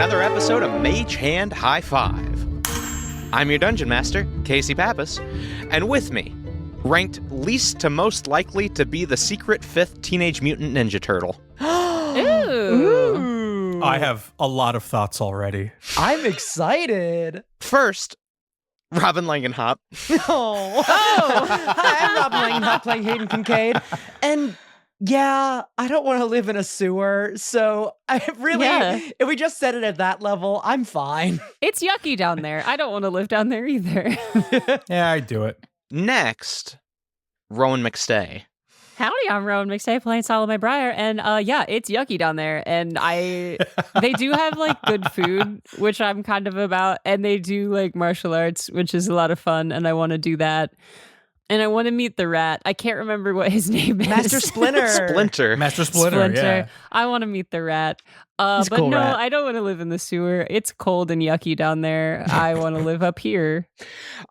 another episode of Mage Hand High Five. I'm your Dungeon Master, Casey Pappas, and with me, ranked least to most likely to be the secret fifth Teenage Mutant Ninja Turtle. Ooh. I have a lot of thoughts already. I'm excited. First, Robin Langenhop. Oh. Hi, I'm Robin Langenhop playing Hayden Kincaid. And yeah, I don't want to live in a sewer, so if we just set it at that level, I'm fine. It's yucky down there. I don't want to live down there either. Yeah, I do it. Next, Rowan McStay. Howdy, I'm Rowan McStay playing Salome Briar, and it's yucky down there, and they do have like good food, which I'm kind of about, and they do like martial arts, which is a lot of fun, and I want to do that. And I want to meet the rat. I can't remember what his name is. Master Splinter. Master Splinter, yeah. I want to meet the rat. He's a but cool no, rat. I don't want to live in the sewer. It's cold and yucky down there. I want to live up here.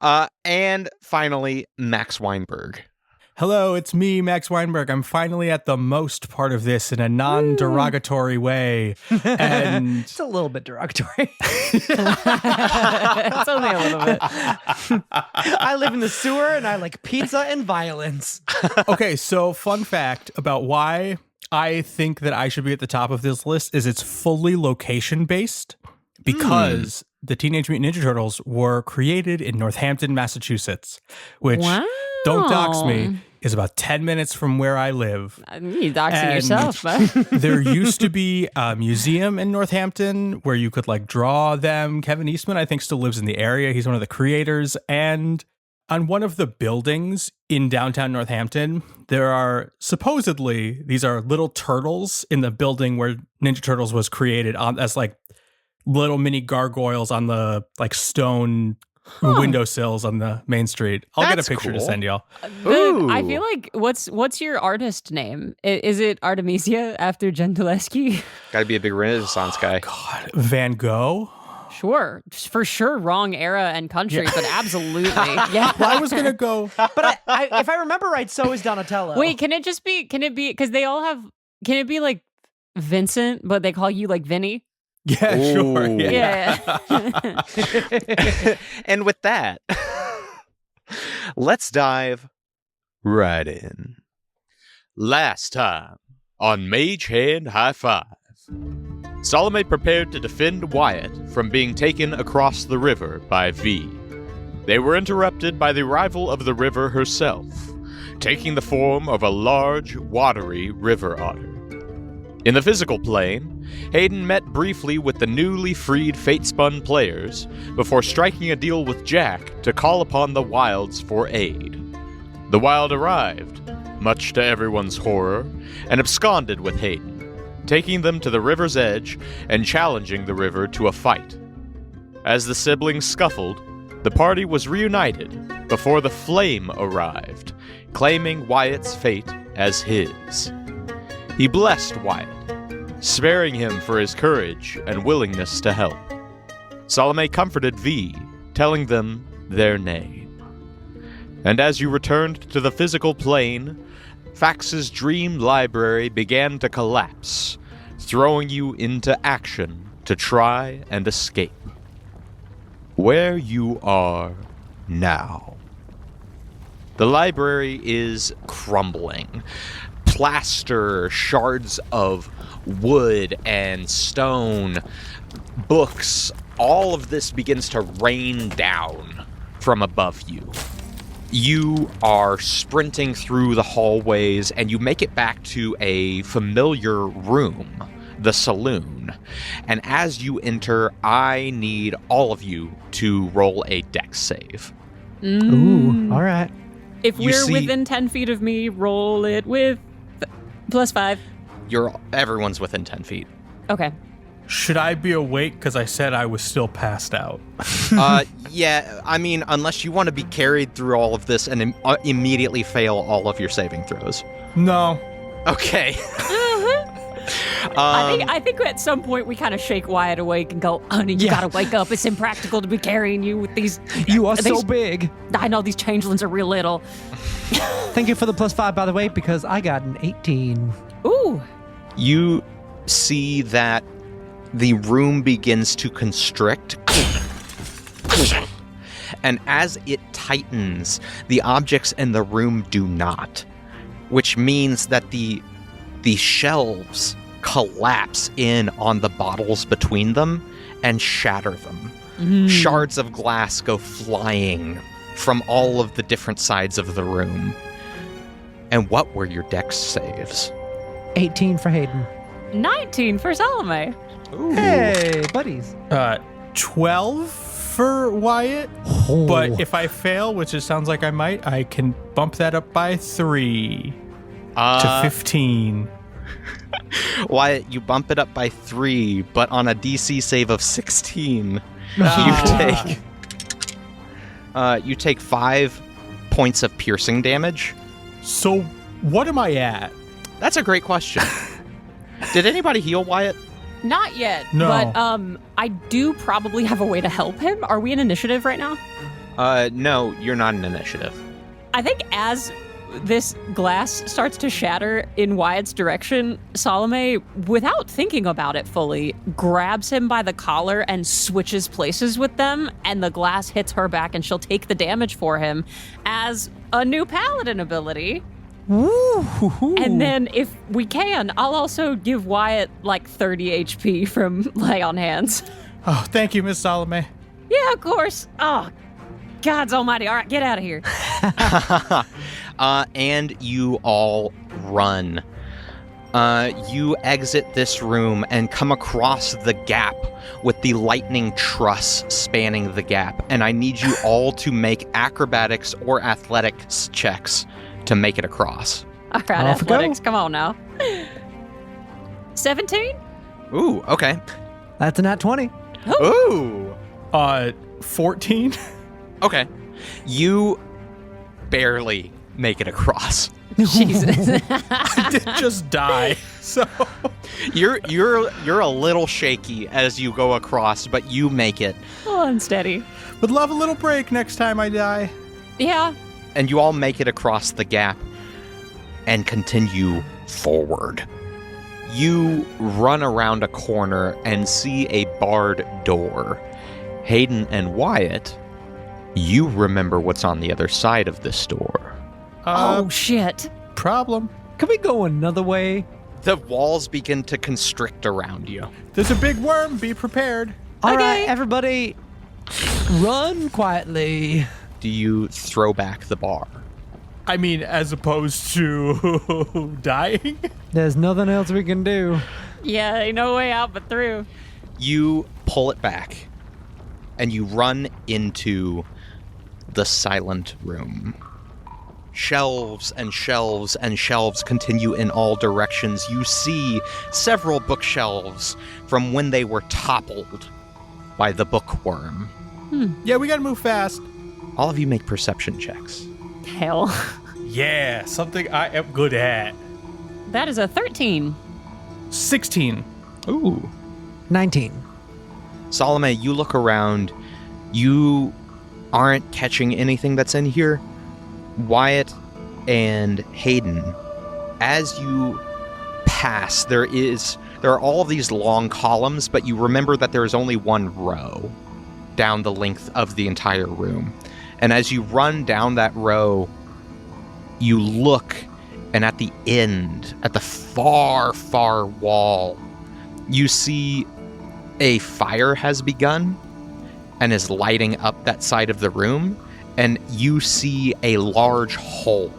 And finally, Max Weinberg. Hello, it's me, Max Weinberg. I'm finally at the most part of this in a non-derogatory way. And It's a little bit derogatory. It's only a little bit. I live in the sewer and I like pizza and violence. okay, so fun fact about why I think that I should be at the top of this list is it's fully location-based because the Teenage Mutant Ninja Turtles were created in Northampton, Massachusetts, which, don't dox me, is about 10 minutes from where I live. You're doxing yourself, but There used to be a museum in Northampton where you could like draw them. Kevin Eastman, I think, still lives in the area. He's one of the creators. And on one of the buildings in downtown Northampton, there are supposedly, these are little turtles in the building where Ninja Turtles was created as like little mini gargoyles on the like stone windowsills on the main street. I'll get a picture to send y'all. I feel like what's your artist name? Is it Artemisia after Gentileschi? Gotta be a big Renaissance guy. God, Van Gogh? Sure, for sure, wrong era and country, but absolutely, yeah. Well, I was gonna go. But if I remember right, so is Donatello. Wait, can it be? Because they all have. Can it be like Vincent, but they call you like Vinny? Yeah, sure. Ooh. Yeah. And with that, let's dive right in. Last time on Mage Hand High Five, Salome prepared to defend Wyatt from being taken across the river by V. They were interrupted by the arrival of the river herself, taking the form of a large, watery river otter. In the physical plane, Hayden met briefly with the newly freed Fate-spun players before striking a deal with Jack to call upon the Wilds for aid. The Wild arrived, much to everyone's horror, and absconded with Hayden, taking them to the river's edge and challenging the river to a fight. As the siblings scuffled, the party was reunited before the Flame arrived, claiming Wyatt's fate as his. He blessed Wyatt, sparing him for his courage and willingness to help. Salome comforted V, telling them their name. And as you returned to the physical plane, Fax's dream library began to collapse, throwing you into action to try and escape. Where you are now. The library is crumbling. Plaster, shards of wood and stone, books, all of this begins to rain down from above you. You are sprinting through the hallways and you make it back to a familiar room, the saloon. And as you enter, I need all of you to roll a dex save. Ooh, all right. If we're within 10 feet of me, roll it with +5. Everyone's within 10 feet. Okay. Should I be awake? Because I said I was still passed out. Yeah, I mean, unless you want to be carried through all of this and immediately fail all of your saving throws. No. Okay. I think at some point we kind of shake Wyatt awake and go, honey, you gotta wake up. It's impractical to be carrying you with these. You are so big. I know these changelings are real little. Thank you for the +5, by the way, because I got an 18. Ooh. You see that the room begins to constrict. And as it tightens, the objects in the room do not, which means that the shelves collapse in on the bottles between them and shatter them. Shards of glass go flying from all of the different sides of the room. And what were your dex saves? 18 for Hayden. 19 for Salome. Ooh. Hey, buddies. 12 for Wyatt. Oh. But if I fail, which it sounds like I might, I can bump that up by 3 to 15. Wyatt, you bump it up by 3, but on a DC save of 16, you take 5 points of piercing damage. So what am I at? That's a great question. Did anybody heal Wyatt? Not yet. No. But I do probably have a way to help him. Are we in initiative right now? No, you're not in initiative. I think as this glass starts to shatter in Wyatt's direction, Salome, without thinking about it fully, grabs him by the collar and switches places with them, and the glass hits her back and she'll take the damage for him as a new paladin ability. Woo-hoo-hoo. And then if we can, I'll also give Wyatt like 30 HP from Lay on Hands. Oh, thank you, Miss Salome. Yeah, of course. Oh, God's almighty. All right, get out of here. And you all run. You exit this room and come across the gap with the lightning truss spanning the gap. And I need you all to make acrobatics or athletics checks to make it across. All right, Off we go. athletics. Come on now. 17? Ooh, okay. That's a nat 20. Ooh. 14? Okay. You barely make it across. Jesus. I did just die. So You're a little shaky as you go across, but you make it. Oh, unsteady. would love a little break next time I die. Yeah. And you all make it across the gap and continue forward. You run around a corner and see a barred door. Hayden and Wyatt, you remember what's on the other side of this door. Oh, shit. Problem. Can we go another way? The walls begin to constrict around you. There's a big worm. Be prepared. All Okay. right, everybody, run quietly. Do you throw back the bar? I mean, as opposed to dying. There's nothing else we can do. Yeah, ain't no way out but through. You pull it back and you run into the silent room. Shelves and shelves and shelves continue in all directions. You see several bookshelves from when they were toppled by the bookworm. Yeah, we gotta move fast. All of you make perception checks. Hell. Yeah, something I am good at. That is a 13. 16. Ooh. 19. Salome, you look around. You aren't catching anything that's in here. Wyatt and Hayden, as you pass, there are all these long columns, but you remember that there is only one row down the length of the entire room. And as you run down that row, you look, and at the end, at the far, far wall, you see a fire has begun and is lighting up that side of the room, and you see a large hole,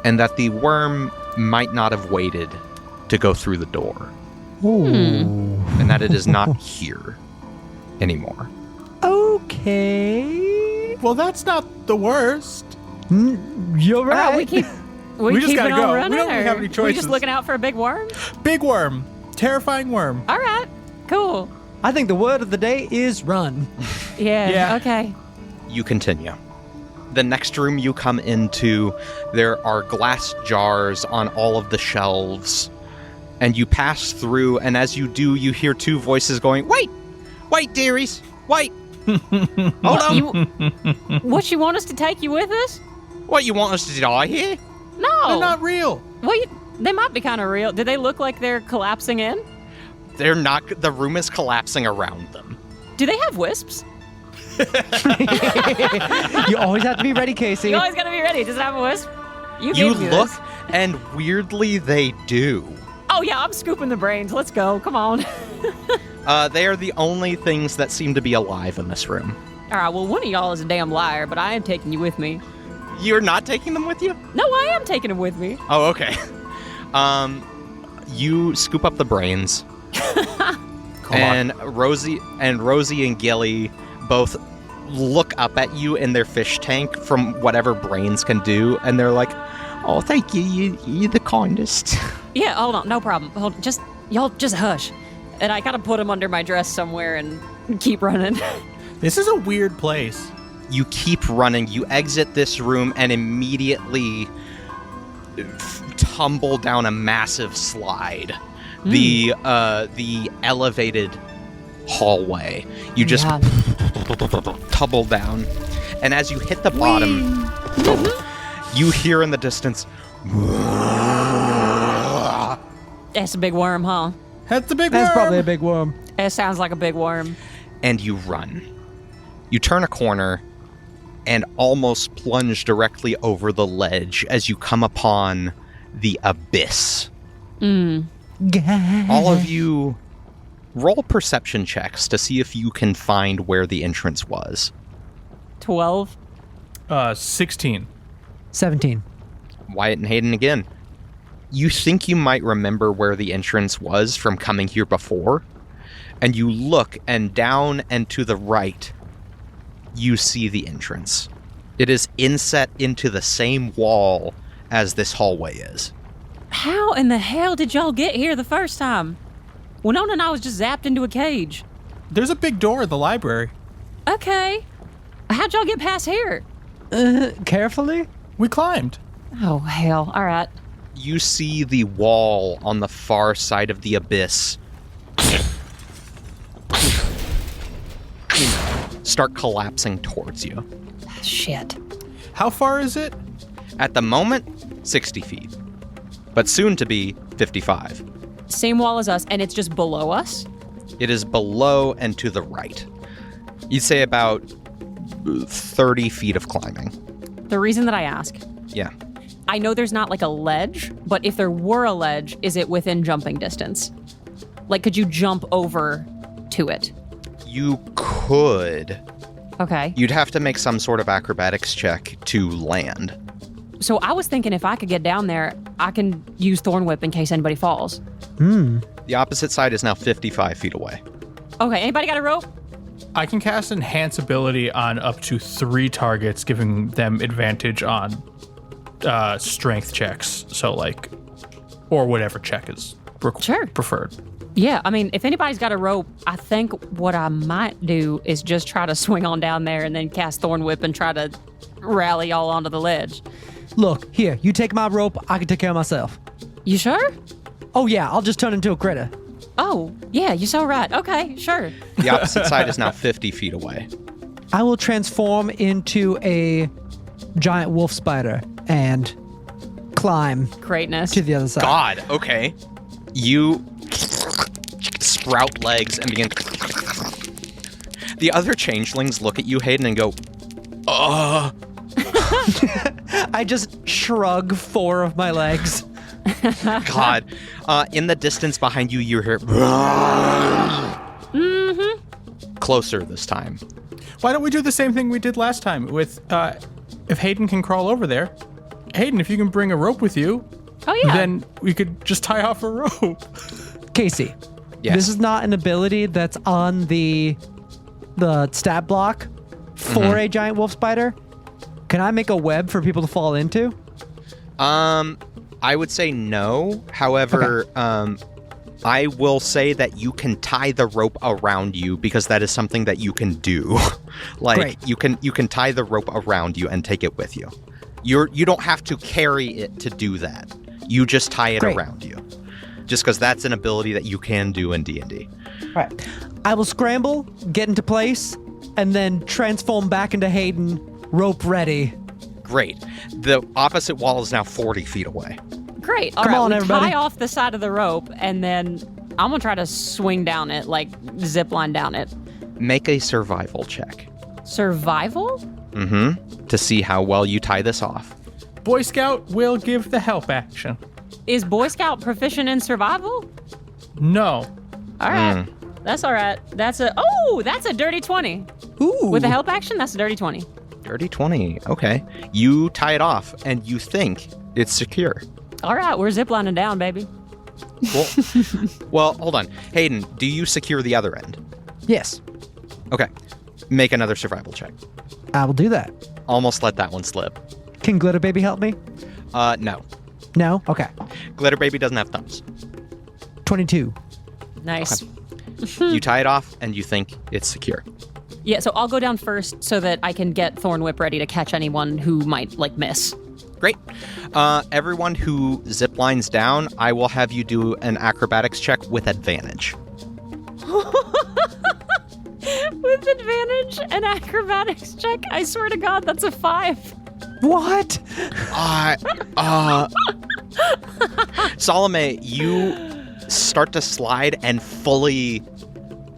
and that the worm might not have waited to go through the door, Ooh. and that it is not here anymore. Okay. Well, that's not the worst. You're right. We keep We just gotta on go. We running, don't really have or any we choices. just looking out for a big worm? Big worm. Terrifying worm. All right. Cool. I think the word of the day is run. Yeah. Yeah. Okay. You continue. The next room you come into, there are glass jars on all of the shelves, and you pass through, and as you do, you hear two voices going, "Wait! Wait, dearies! Wait! Hold on! What, you want us to take you with us? What, you want us to die here?" No. They're not real. Well, they might be kind of real. Do they look like they're collapsing in? They're not. The room is collapsing around them. Do they have wisps? You always have to be ready, Casey. You always gotta be ready. Does it have a wisp? You gave me look, this. and weirdly, they do. Oh yeah, I'm scooping the brains. Let's go. Come on. They are the only things that seem to be alive in this room. All right. Well, one of y'all is a damn liar, but I am taking you with me. You're not taking them with you? No, I am taking them with me. Oh, okay. You scoop up the brains, and Rosie and Gilly both look up at you in their fish tank from whatever brains can do, and they're like, "Oh, thank you. You're the kindest." Yeah. Hold on. No problem. Y'all just hush. And I gotta put them under my dress somewhere and keep running. This is a weird place. You keep running. You exit this room and immediately tumble down a massive slide. The elevated hallway. You just tumble down, and as you hit the bottom, you hear in the distance. That's a big worm, huh? That's a big worm. That's probably a big worm. It sounds like a big worm. And you run. You turn a corner and almost plunge directly over the ledge as you come upon the abyss. All of you roll perception checks to see if you can find where the entrance was. 12. 16. 17. Wyatt and Hayden again. You think you might remember where the entrance was from coming here before, and you look, and down and to the right, you see the entrance. It is inset into the same wall as this hallway is. How in the hell did y'all get here the first time? Winona and I was just zapped into a cage. There's a big door at the library. Okay. How'd y'all get past here? Carefully? We climbed. Oh, hell. All right. You see the wall on the far side of the abyss start collapsing towards you. Shit. How far is it? At the moment, 60 feet, but soon to be 55. Same wall as us, and it's just below us? It is below and to the right. You'd say about 30 feet of climbing. The reason that I ask, Yeah. I know there's not like a ledge, but if there were a ledge, is it within jumping distance? Like, could you jump over to it? You could. Okay. You'd have to make some sort of acrobatics check to land. So I was thinking if I could get down there, I can use Thorn Whip in case anybody falls. The opposite side is now 55 feet away. Okay, anybody got a rope? I can cast Enhance ability on up to 3 targets, giving them advantage on strength checks. So, like, or whatever check is preferred. Yeah, I mean, if anybody's got a rope, I think what I might do is just try to swing on down there and then cast Thorn Whip and try to rally y'all onto the ledge. Look, here, you take my rope, I can take care of myself. You sure? Oh yeah, I'll just turn into a critter. Oh, yeah, you're so right. Okay, sure. The opposite side is now 50 feet away. I will transform into a giant wolf spider and climb Greatness. to the other side. God, okay. You sprout legs and begin. The other changelings look at you, Hayden, and go, I just shrug 4 of my legs. God. In the distance behind you, you hear. Closer this time. Why don't we do the same thing we did last time with, if Hayden can crawl over there? Hayden, if you can bring a rope with you, Oh, yeah. then we could just tie off a rope. Casey, Yes. this is not an ability that's on the stat block for a giant wolf spider. Can I make a web for people to fall into? I would say no. However, I will say that you can tie the rope around you because that is something that you can do. Like Great. you can tie the rope around you and take it with you. You don't have to carry it to do that. You just tie it Great. around you. Just because that's an ability that you can do in D&D. All right. I will scramble, get into place, and then transform back into Hayden, rope ready. Great. The opposite wall is now 40 feet away. Great. All Come right, on, we everybody. tie off the side of the rope, and then I'm gonna try to swing down it, like zip line down it. Make a survival check. Survival? To see how well you tie this off. Boy Scout will give the help action. Is Boy Scout proficient in survival? No. All right. That's all right. That's a dirty 20. Ooh. With a help action, that's a dirty 20. Dirty 20. Okay. You tie it off, and you think it's secure. All right, we're ziplining down, baby. Cool. Well, hold on. Hayden, do you secure the other end? Yes, Okay. Make another survival check. I will do that. Almost let that one slip. Can Glitter Baby help me? No. No? Okay. Glitter Baby doesn't have thumbs. 22. Nice. You tie it off, and you think it's secure. Yeah, so I'll go down first so that I can get Thorn Whip ready to catch anyone who might, miss. Great. Everyone who zip lines down, I will have you do an acrobatics check with advantage. With advantage and acrobatics check? I swear to God, that's a 5. What? Salome, you start to slide and fully...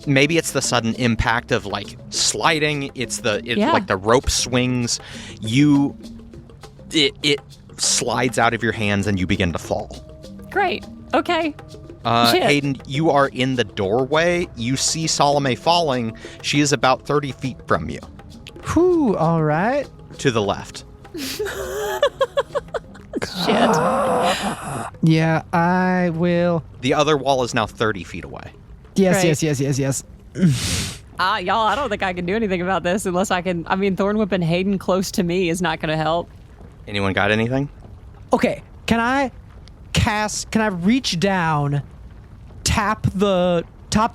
Maybe it's the sudden impact of, sliding. It's like the rope swings. It slides out of your hands and you begin to fall. Great. Okay. Shit. Hayden, you are in the doorway. You see Salome falling. She is about 30 feet from you. Whew, all right. To the left. Shit. Yeah, I will. The other wall is now 30 feet away. Yes, Great. yes. Y'all, I don't think I can do anything about this unless I can. I mean, Thorn Whip and Hayden close to me is not going to help. Anyone got anything? Okay, can I reach down, tap the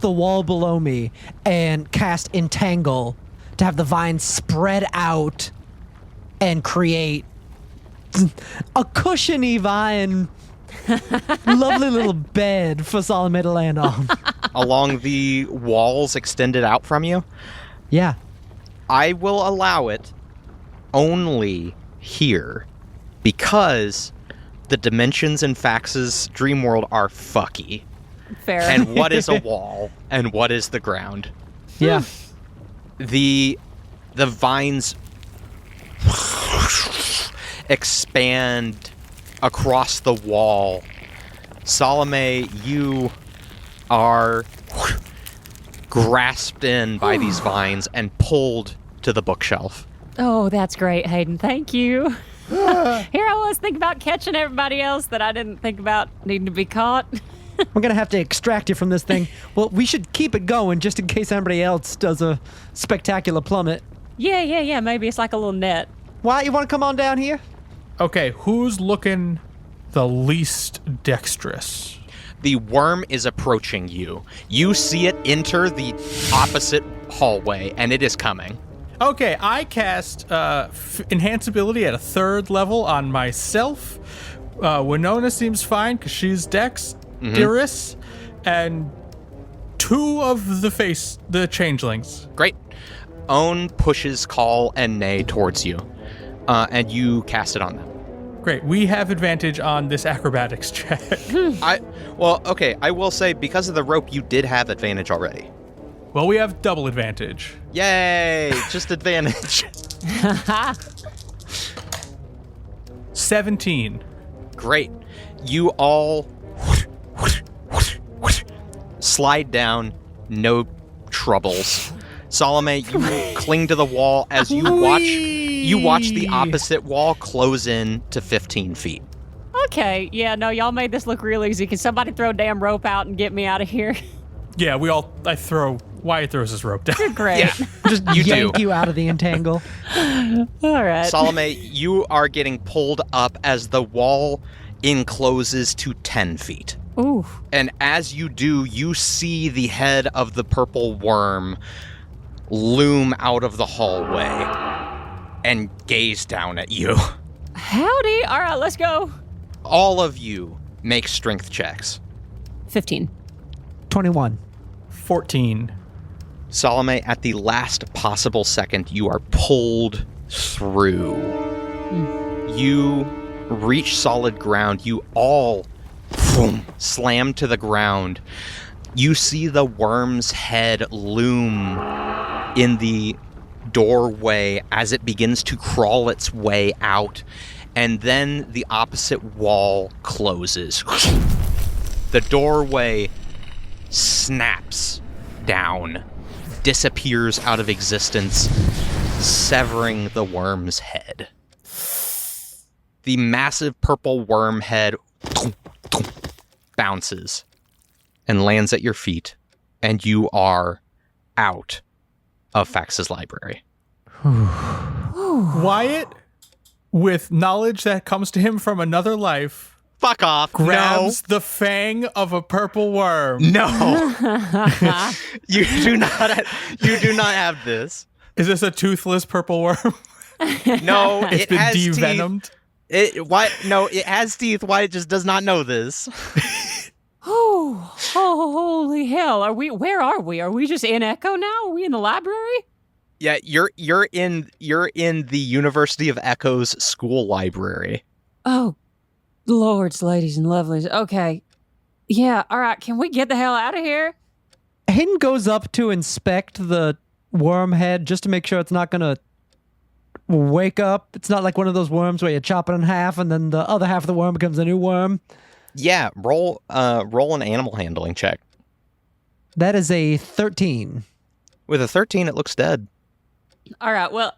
wall below me, and cast Entangle to have the vines spread out and create a cushiony vine, lovely little bed for Salome to land on? Along the walls extended out from you? Yeah. I will allow it only here because the dimensions in Fax's dream world are fucky. Fair. And what is a wall and what is the ground? Yeah. The vines expand across the wall. Salome, you are grasped in by these vines and pulled to the bookshelf. Oh, that's great, Hayden. Thank you. Here I was thinking about catching everybody else that I didn't think about needing to be caught. We're going to have to extract you from this thing. Well, we should keep it going just in case anybody else does a spectacular plummet. Yeah. Maybe it's like a little net. Wyatt, you want to come on down here? Okay, who's looking the least dexterous? The worm is approaching you. You see it enter the opposite hallway, and it is coming. Okay, I cast enhance ability at a 3rd level on myself. Winona seems fine because she's dex, Dyrus, and 2 of the changelings. Great. Own pushes Call and Nay towards you, and you cast it on them. Great, we have advantage on this acrobatics check. I will say, because of the rope, you did have advantage already. Well, we have double advantage. Yay! Just advantage. 17. Great. You all slide down, no troubles. Salome, you cling to the wall as you watch the opposite wall close in to 15 feet. Okay, yeah, no, y'all made this look real easy. Can somebody throw a damn rope out and get me out of here? Yeah, Wyatt throws his rope down. You're great. Yeah, Just you yank do. you out of the entangle. All right. Salome, you are getting pulled up as the wall encloses to 10 feet. Ooh. And as you do, you see the head of the purple worm loom out of the hallway and gaze down at you. Howdy. All right, let's go. All of you make strength checks. 15. 21. 14. Salome, at the last possible second, you are pulled through. You reach solid ground. You all slam to the ground. You see the worm's head loom in the doorway as it begins to crawl its way out, and then the opposite wall closes. The doorway snaps down, disappears out of existence, severing the worm's head. The massive purple worm head bounces and lands at your feet, and you are out of Fax's library. Wyatt, with knowledge that comes to him from another life, Fuck off. grabs the fang of a purple worm. No. You do not have this. Is this a toothless purple worm? No, It's it been has devenomed. teeth. No, it has teeth. Wyatt just does not know this. Oh, holy hell. Where are we? Are we just in Echo now? Are we in the library? Yeah, you're in the University of Echo's school library. Oh, lords, ladies, and lovelies. Okay. Yeah, all right. Can we get the hell out of here? Hayden goes up to inspect the worm head just to make sure it's not going to wake up. It's not like one of those worms where you chop it in half and then the other half of the worm becomes a new worm. Yeah, roll an animal handling check. That is a 13. With a 13, it looks dead. All right. Well,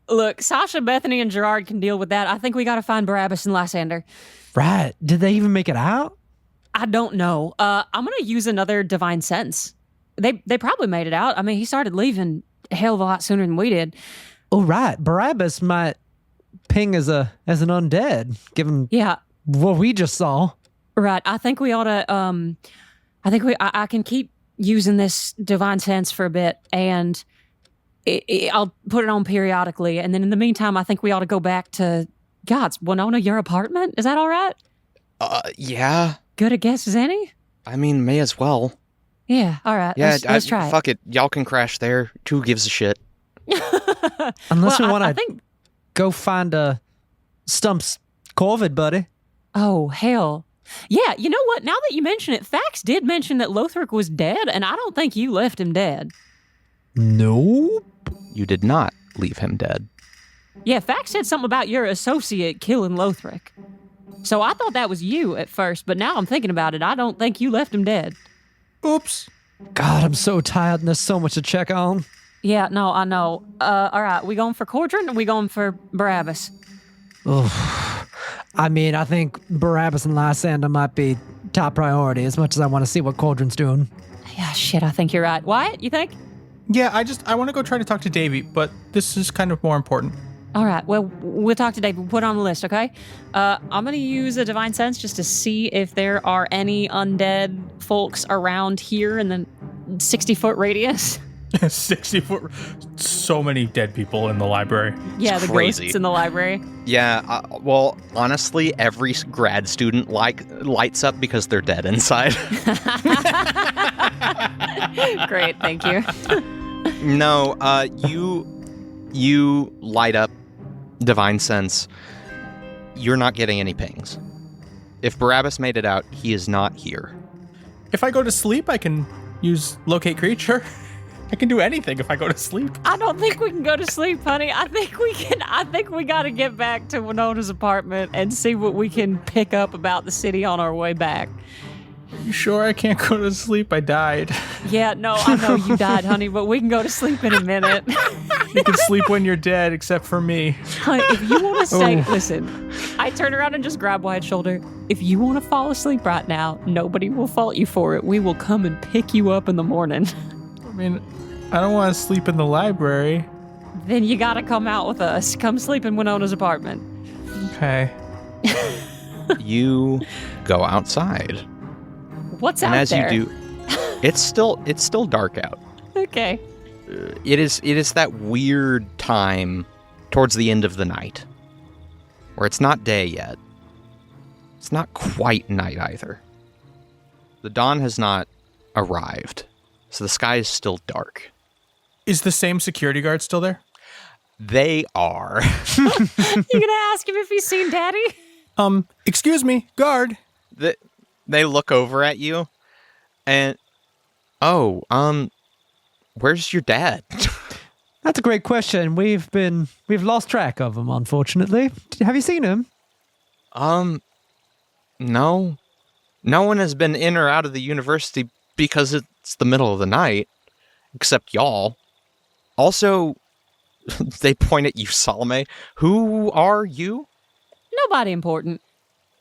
look, Sasha, Bethany, and Gerard can deal with that. I think we got to find Barabbas and Lysander. Right. Did they even make it out? I don't know. I'm going to use another divine sense. They probably made it out. I mean, he started leaving a hell of a lot sooner than we did. Oh, right. Barabbas might ping as an undead, given what we just saw. Right. I think we ought to, I can keep using this divine sense for a bit, and I'll put it on periodically. And then in the meantime, I think we ought to go back to, Winona, your apartment? Is that all right? Yeah. Good a guess as any? I mean, may as well. Yeah, all right. Yeah, let's try it. Fuck it. Y'all can crash there. Who gives a shit? Unless we want I to think... go find Stump's Corvid, buddy. Oh, hell. Yeah, you know what? Now that you mention it, Fax did mention that Lothric was dead, and I don't think you left him dead. Nope. You did not leave him dead. Yeah, Fax said something about your associate killing Lothric. So I thought that was you at first, but now I'm thinking about it. I don't think you left him dead. Oops. God, I'm so tired and there's so much to check on. Yeah, no, I know. All right, we going for Cordron or we going for Barabbas? I mean, I think Barabbas and Lysander might be top priority as much as I want to see what Cauldron's doing. Yeah, shit, I think you're right. Wyatt, you think? Yeah, I want to go try to talk to Davey, but this is kind of more important. All right, well, we'll talk to Dave. We'll put it on the list, okay? I'm going to use a divine sense just to see if there are any undead folks around here in the 60-foot radius. 60 foot. So many dead people in the library. Yeah, the crazy. ghosts in the library. Yeah, well, honestly, every grad student lights up because they're dead inside. Great, thank you. No, you light up divine sense. You're not getting any pings. If Barabbas made it out, he is not here. If I go to sleep, I can use locate creature. I can do anything if I go to sleep. I don't think we can go to sleep, honey. I think we got to get back to Winona's apartment and see what we can pick up about the city on our way back. You sure I can't go to sleep? I died. Yeah, no, I know you died, honey, but we can go to sleep in a minute. You can sleep when you're dead, except for me. Honey, if you want to stay, listen, I turn around and just grab Wyatt's shoulder. If you want to fall asleep right now, nobody will fault you for it. We will come and pick you up in the morning. I mean, I don't want to sleep in the library. Then you got to come out with us. Come sleep in Winona's apartment. Okay. You go outside. What's And out as there? you do, it's still dark out. Okay. It is that weird time towards the end of the night where it's not day yet. It's not quite night either. The dawn has not arrived, so the sky is still dark. Is the same security guard still there? They are. You gonna ask him if he's seen Daddy? Excuse me, guard. They look over at you, and Oh, where's your dad? That's a great question. We've lost track of him, unfortunately. Have you seen him? No. No one has been in or out of the university because it's the middle of the night, except y'all. Also, they point at you, Salome. Who are you? Nobody important.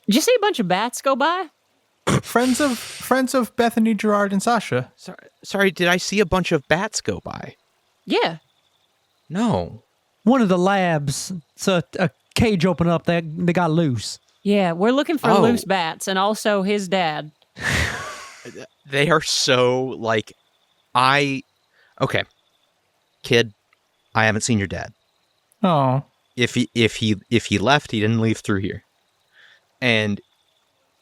Did you see a bunch of bats go by? Friends of Bethany, Gerard, and Sasha. Sorry, did I see a bunch of bats go by? Yeah. No. One of the labs. So a cage opened up. They got loose. Yeah, we're looking for Oh. loose bats and also his dad. They are so, like, okay. Kid, I haven't seen your dad. Oh. If he left, he didn't leave through here. And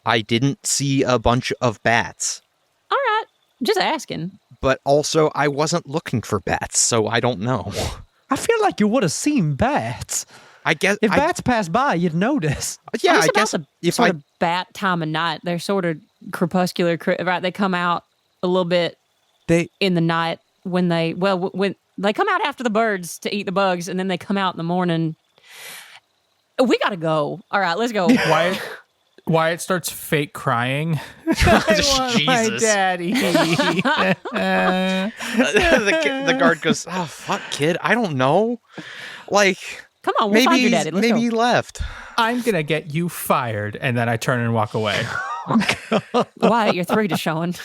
I didn't see a bunch of bats. All right, just asking. But also, I wasn't looking for bats, so I don't know. I feel like you would have seen bats. I guess If bats passed by, you'd notice. Yeah, It's I about guess the if sort I of bat time of night. They're sort of crepuscular, right? They come out a little bit in the night when when they come out after the birds to eat the bugs, and then they come out in the morning. We gotta go. All right, let's go. Wyatt starts fake crying. I want my Jesus. daddy. the guard goes, "Oh fuck, kid, I don't know. Like, Come on, we'll find your daddy. Let's maybe go. he left." I'm gonna get you fired, and then I turn and walk away. Wyatt, your throat is showing.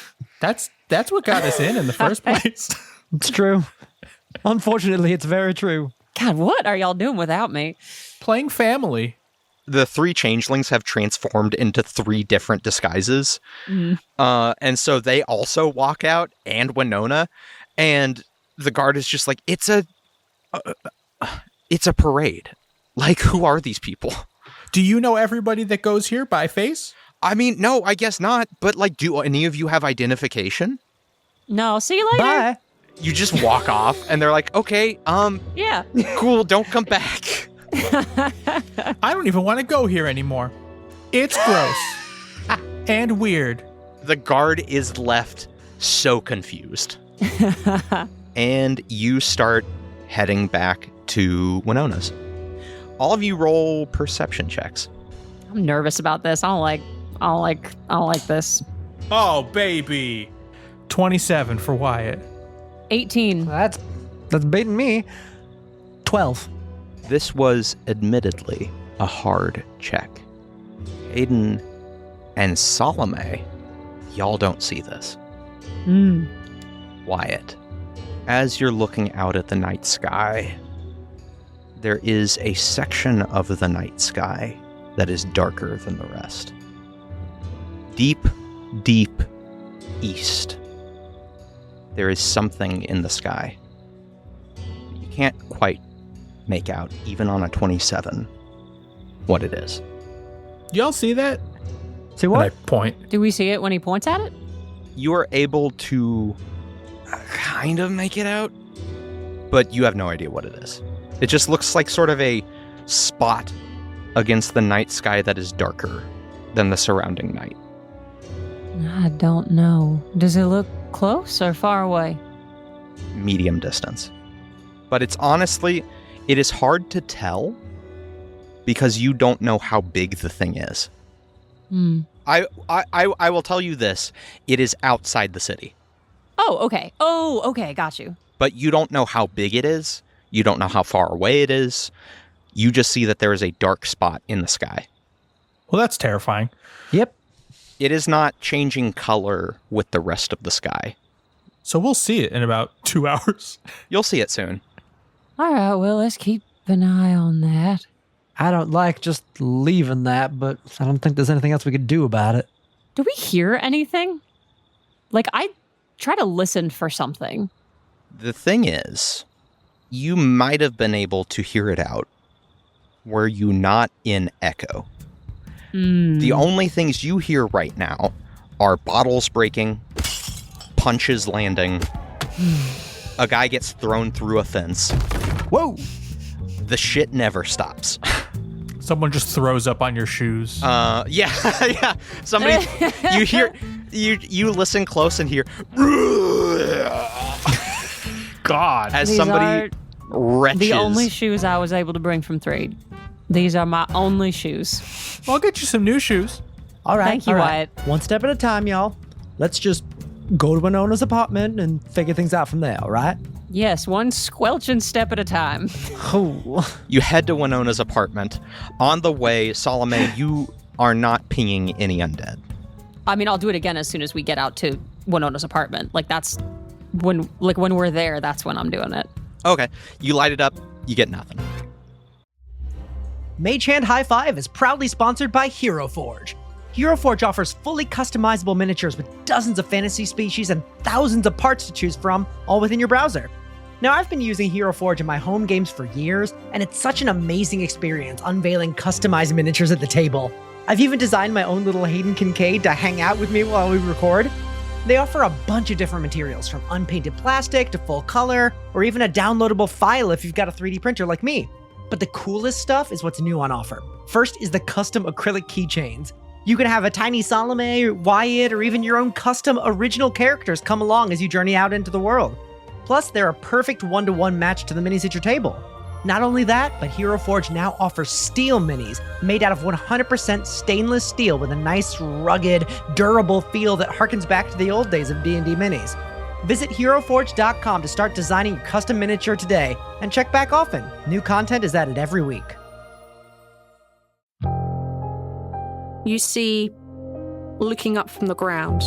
That's what got us in the first place. It's true. Unfortunately, it's very true. God, what are y'all doing without me? Playing family. The three changelings have transformed into three different disguises. And so they also walk out, and Winona, and the guard is just like, it's a parade. Like, who are these people? Do you know everybody that goes here by face? I mean, no, I guess not. But, like, do any of you have identification? No, see you later. Bye. You just walk off, and they're like, okay, Yeah. cool, don't come back. I don't even want to go here anymore. It's gross and weird. The guard is left so confused. And you start heading back to Winona's. All of you roll perception checks. I'm nervous about this. I don't like this. Oh, baby. 27 for Wyatt. 18. That's beating me. 12. This was admittedly a hard check. Hayden and Salome, y'all don't see this. Wyatt, as you're looking out at the night sky, there is a section of the night sky that is darker than the rest. Deep, deep east, there is something in the sky. You can't quite make out, even on a 27, what it is. Y'all see that? See And I what? point. Do we see it when he points at it? You are able to kind of make it out, but you have no idea what it is. It just looks like sort of a spot against the night sky that is darker than the surrounding night. I don't know. Does it look close or far away? Medium distance. But it's honestly, it is hard to tell because you don't know how big the thing is. I will tell you this. It is outside the city. Oh, okay. Got you. But you don't know how big it is. You don't know how far away it is. You just see that there is a dark spot in the sky. Well, that's terrifying. Yep. It is not changing color with the rest of the sky. So we'll see it in about 2 hours. You'll see it soon. All right, well, let's keep an eye on that. I don't like just leaving that, but I don't think there's anything else we could do about it. Do we hear anything? Like, I try to listen for something. The thing is, you might have been able to hear it out. Were you not in echo? The only things you hear right now are bottles breaking, punches landing, a guy gets thrown through a fence. Whoa! The shit never stops. Someone just throws up on your shoes. Yeah. Somebody, you hear, you listen close and hear, God. As These somebody are wretches. the only shoes I was able to bring from Thrade. These are my only shoes. Well, I'll get you some new shoes. All right. Thank you, all right. Wyatt. One step at a time, y'all. Let's just go to Winona's apartment and figure things out from there, all right? Yes, one squelching step at a time. Oh. You head to Winona's apartment. On the way, Salome, you are not pinging any undead. I mean, I'll do it again as soon as we get out to Winona's apartment. Like, that's when we're there, that's when I'm doing it. Okay. You light it up, you get nothing. Mage Hand High Five is proudly sponsored by Hero Forge. Hero Forge offers fully customizable miniatures with dozens of fantasy species and thousands of parts to choose from, all within your browser. Now, I've been using Hero Forge in my home games for years, and it's such an amazing experience unveiling customized miniatures at the table. I've even designed my own little Hayden Kincaid to hang out with me while we record. They offer a bunch of different materials, from unpainted plastic to full color, or even a downloadable file if you've got a 3D printer like me. But the coolest stuff is what's new on offer. First is the custom acrylic keychains. You can have a tiny Salome, or Wyatt, or even your own custom original characters come along as you journey out into the world. Plus, they're a perfect one-to-one match to the minis at your table. Not only that, but Hero Forge now offers steel minis made out of 100% stainless steel with a nice, rugged, durable feel that harkens back to the old days of D&D minis. Visit HeroForge.com to start designing your custom miniature today, and check back often. New content is added every week. You see, looking up from the ground,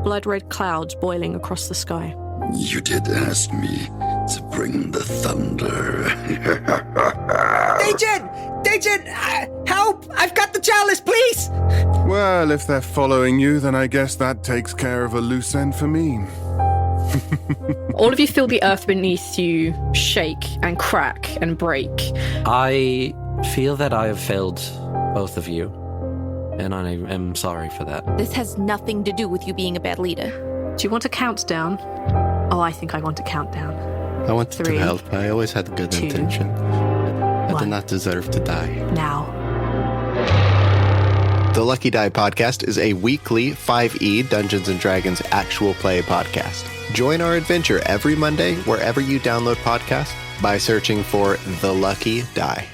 blood-red clouds boiling across the sky. You did ask me to bring the thunder. Agent! Help! I've got the chalice, please! Well, if they're following you, then I guess that takes care of a loose end for me. All of you feel the earth beneath you shake and crack and break. I feel that I have failed both of you, and I am sorry for that. This has nothing to do with you being a bad leader. Do you want a countdown? Oh, I think I want a countdown. I wanted 3, to help. I always had good 2, intention. I 1. did not deserve to die. Now. The Lucky Die podcast is a weekly 5e Dungeons & Dragons actual play podcast. Join our adventure every Monday wherever you download podcasts by searching for The Lucky Die.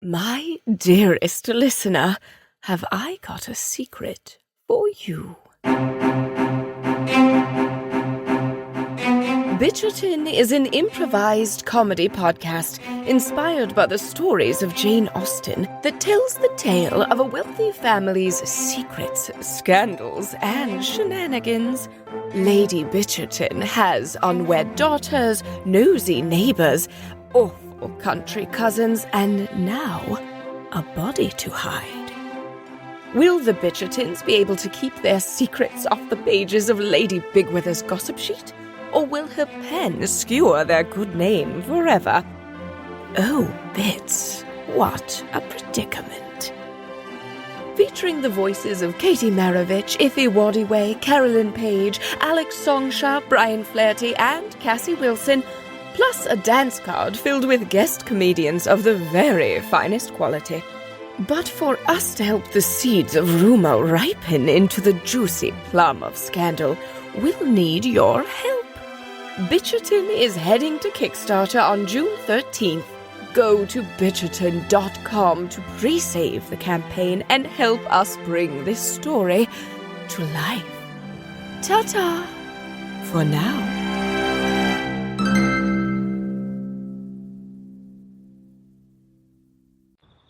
My dearest listener, have I got a secret for you? Bitcherton is an improvised comedy podcast inspired by the stories of Jane Austen that tells the tale of a wealthy family's secrets, scandals, and shenanigans. Lady Bitcherton has unwed daughters, nosy neighbors, awful country cousins, and now a body to hide. Will the Bitchertons be able to keep their secrets off the pages of Lady Bigwither's gossip sheet? Or will her pen skewer their good name forever? Oh, Bits, what a predicament. Featuring the voices of Katie Maravich, Iffy Waddiway, Carolyn Page, Alex Songsha, Brian Flaherty, and Cassie Wilson, plus a dance card filled with guest comedians of the very finest quality. But for us to help the seeds of rumor ripen into the juicy plum of scandal, we'll need your help. Bitcherton is heading to Kickstarter on June 13th. Go to bitcherton.com to pre-save the campaign and help us bring this story to life. Ta-ta for now.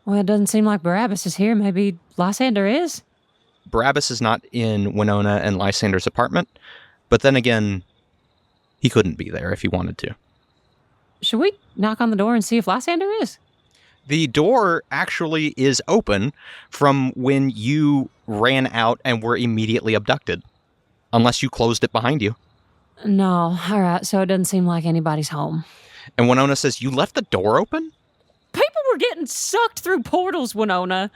Well, it doesn't seem like Barabbas is here. Maybe Lysander is? Barabbas is not in Winona and Lysander's apartment, but then again, he couldn't be there if he wanted to. Should we knock on the door and see if Lysander is? The door actually is open from when you ran out and were immediately abducted. Unless you closed it behind you. No. All right. So it doesn't seem like anybody's home. And Winona says, you left the door open? People were getting sucked through portals, Winona.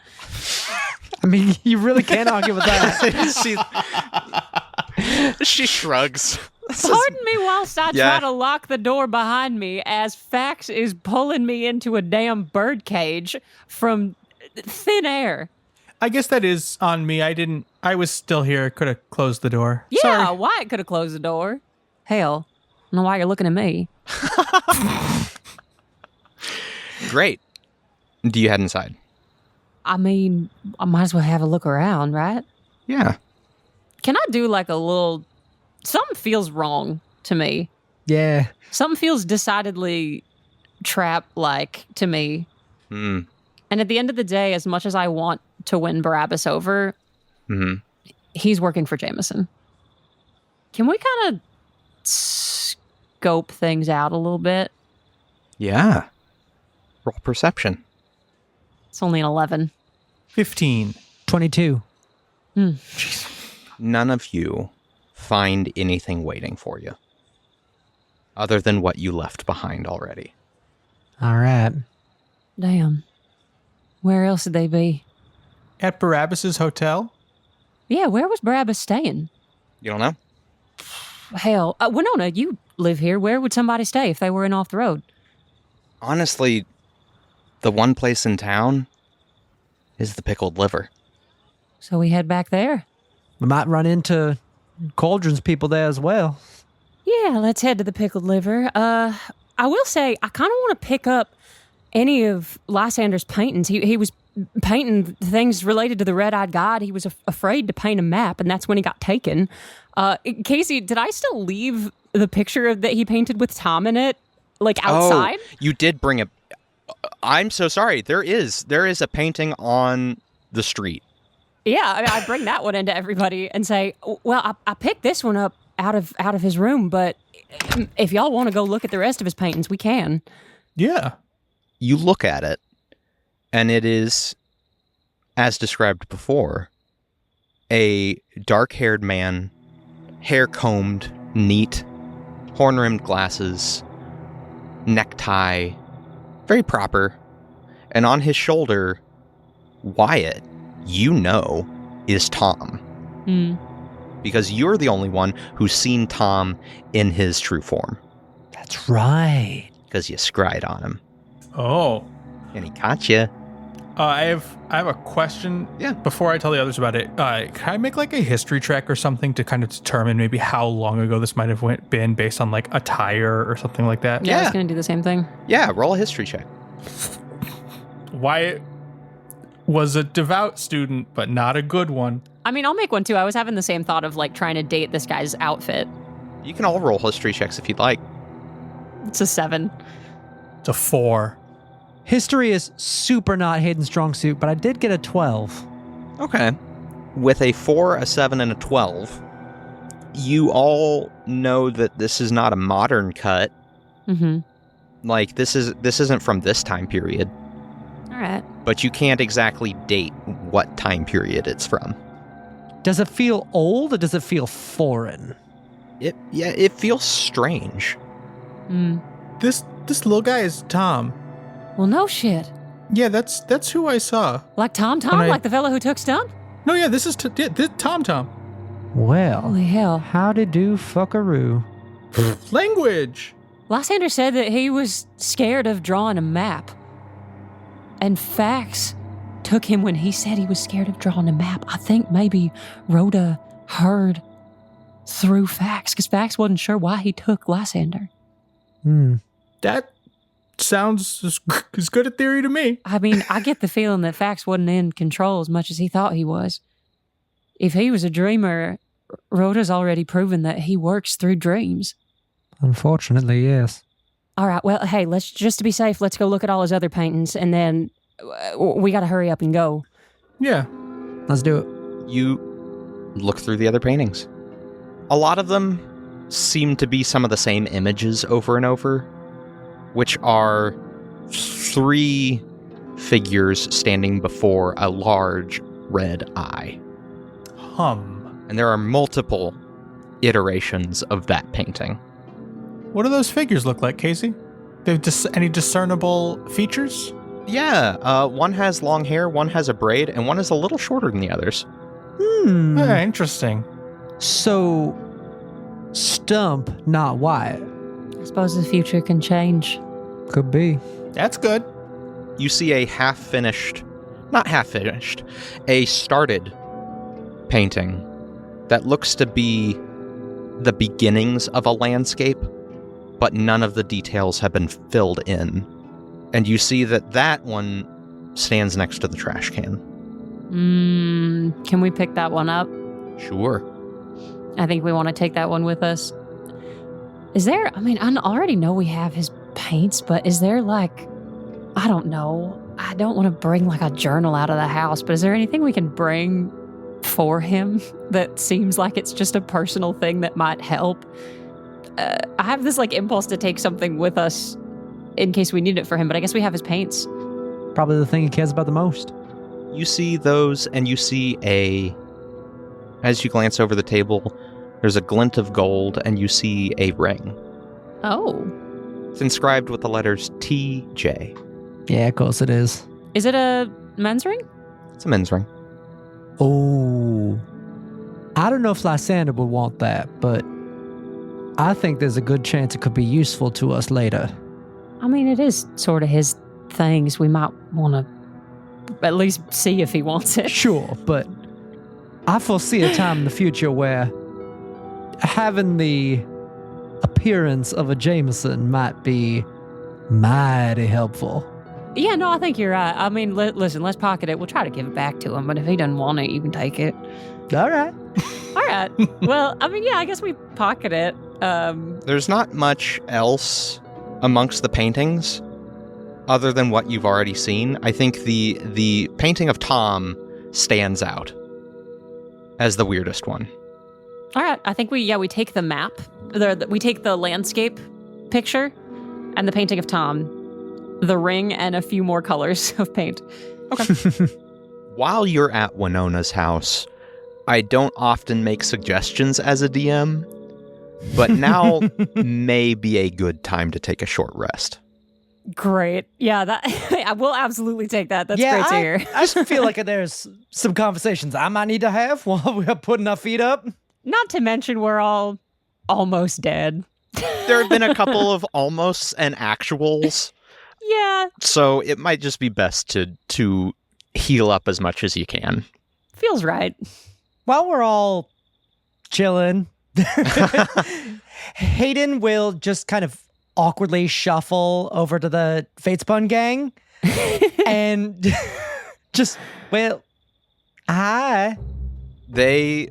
I mean, you really can't argue with that. She shrugs. Pardon me whilst I try to lock the door behind me as Fax is pulling me into a damn birdcage from thin air. I guess that is on me. I was still here. Could have closed the door. Yeah, Sorry. Wyatt could have closed the door. Hell, don't know why you're looking at me. Great. Do you head inside? I mean, I might as well have a look around, right? Yeah. Can I do like a little... Something feels wrong to me. Yeah. Something feels decidedly trap-like to me. Hmm. And at the end of the day, as much as I want to win Barabbas over, he's working for Jameson. Can we kind of scope things out a little bit? Yeah. Roll perception. It's only an 11. 15. 22. None of you find anything waiting for you, other than what you left behind already. All right. Damn. Where else would they be? At Barabbas's hotel? Yeah, where was Barabbas staying? You don't know? Hell, Winona, you live here. Where would somebody stay if they were in off the road? Honestly, the one place in town is the Pickled Liver. So we head back there? We might run into Cauldron's people there as well. Yeah, let's head to the Pickled Liver. I will say, I kind of want to pick up any of Lysander's paintings. He was painting things related to the Red-Eyed God. He was afraid to paint a map, and that's when he got taken. Casey, did I still leave the picture that he painted with Tom in it, like outside? Oh, you did bring a... I'm so sorry. There is a painting on the street. Yeah, I mean, I bring that one into everybody and say, well, I picked this one up out of his room, but if y'all want to go look at the rest of his paintings, we can. Yeah. You look at it, and it is, as described before, a dark-haired man, hair-combed, neat, horn-rimmed glasses, necktie, very proper, and on his shoulder, Wyatt, you know, is Tom. Because you're the only one who's seen Tom in his true form. That's right. Because you scryed on him. Oh. And he caught you. I have a question. Yeah. Before I tell the others about it, can I make like a history check or something to kind of determine maybe how long ago this might have been based on like attire or something like that? Yeah, I was going to do the same thing. Yeah, roll a history check. Wyatt was a devout student, but not a good one. I mean, I'll make one too. I was having the same thought of like trying to date this guy's outfit. You can all roll history checks if you'd like. It's a 7. It's a 4. History is super not Hayden's strong suit, but I did get a 12. Okay. With a 4, a 7, and a 12, you all know that this is not a modern cut. Like, this isn't from this time period. All right. But you can't exactly date what time period it's from. Does it feel old or does it feel foreign? It feels strange. This little guy is Tom. Well, no shit. Yeah, that's who I saw. Like Tom, like the fellow who took Stunt? No, yeah, this is Tom. Well, holy hell. Howdy do fuckaroo. Language. Lysander said that he was scared of drawing a map. And Fax took him when he said he was scared of drawing a map. I think maybe Rhoda heard through Fax, because Fax wasn't sure why he took Lysander. That sounds as good a theory to me. I mean, I get the feeling that Fax wasn't in control as much as he thought he was. If he was a dreamer, Rhoda's already proven that he works through dreams. Unfortunately, yes. All right, well, hey, let's just to be safe, let's go look at all his other paintings, and then we got to hurry up and go. Yeah. Let's do it. You look through the other paintings. A lot of them seem to be some of the same images over and over, which are 3 figures standing before a large red eye. And there are multiple iterations of that painting. What do those figures look like, Casey? They have any discernible features? Yeah, one has long hair, one has a braid, and one is a little shorter than the others. Interesting. So, Stump, not Wyatt. I suppose the future can change. Could be. That's good. You see a a started painting that looks to be the beginnings of a landscape, but none of the details have been filled in. And you see that one stands next to the trash can. Can we pick that one up? Sure. I think we want to take that one with us. Is there, I already know we have his paints, but is there I don't know. I don't want to bring a journal out of the house, but is there anything we can bring for him that seems like it's just a personal thing that might help? I have this impulse to take something with us in case we need it for him, but I guess we have his paints. Probably the thing he cares about the most. You see those, and you see as you glance over the table, there's a glint of gold, and you see a ring. Oh. It's inscribed with the letters TJ. Yeah, of course it is. Is it a men's ring? It's a men's ring. Oh. I don't know if Lysander would want that, but I think there's a good chance it could be useful to us later. It is sort of his things. We might want to at least see if he wants it. Sure, but I foresee a time in the future where having the appearance of a Jameson might be mighty helpful. Yeah, no, I think you're right. Listen, let's pocket it. We'll try to give it back to him, but if he doesn't want it, you can take it. All right. All right. Well, I guess we pocket it. There's not much else amongst the paintings other than what you've already seen. I think the painting of Tom stands out as the weirdest one. All right. I think we take the map. We take the landscape picture and the painting of Tom, the ring, and a few more colors of paint. Okay. While you're at Winona's house, I don't often make suggestions as a DM, but now may be a good time to take a short rest. Great. Yeah, I will absolutely take that. That's great to hear. I just feel like there's some conversations I might need to have while we're putting our feet up. Not to mention we're all almost dead. There have been a couple of almosts and actuals. Yeah. So it might just be best to heal up as much as you can. Feels right. While we're all chilling, Hayden will just kind of awkwardly shuffle over to the Fatespun gang and just, hi. They,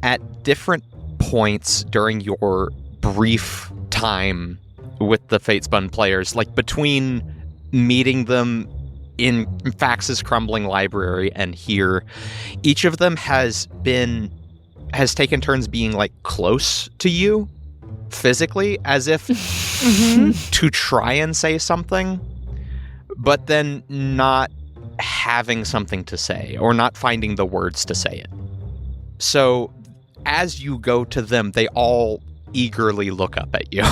at different points during your brief time with the Fatespun players, between meeting them in Fax's Crumbling library and here, each of them has taken turns being close to you physically, as if to try and say something, but then not having something to say or not finding the words to say it. So as you go to them, they all eagerly look up at you.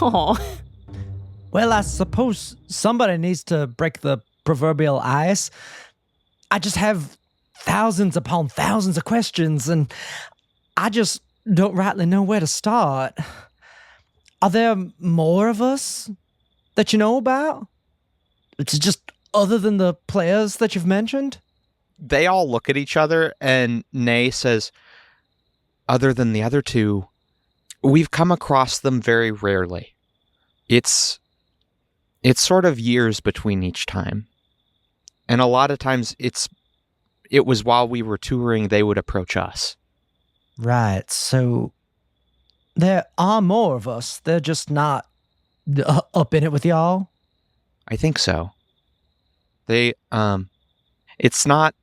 Oh. Well, I suppose somebody needs to break the proverbial ice. I just have thousands upon thousands of questions, and I just don't rightly know where to start. Are there more of us that you know about? It's just other than the players that you've mentioned? They all look at each other, and Nay says, other than the other two, we've come across them very rarely. It's sort of years between each time. And a lot of times it was while we were touring, they would approach us. Right, so there are more of us. They're just not up in it with y'all? I think so. They, it's not,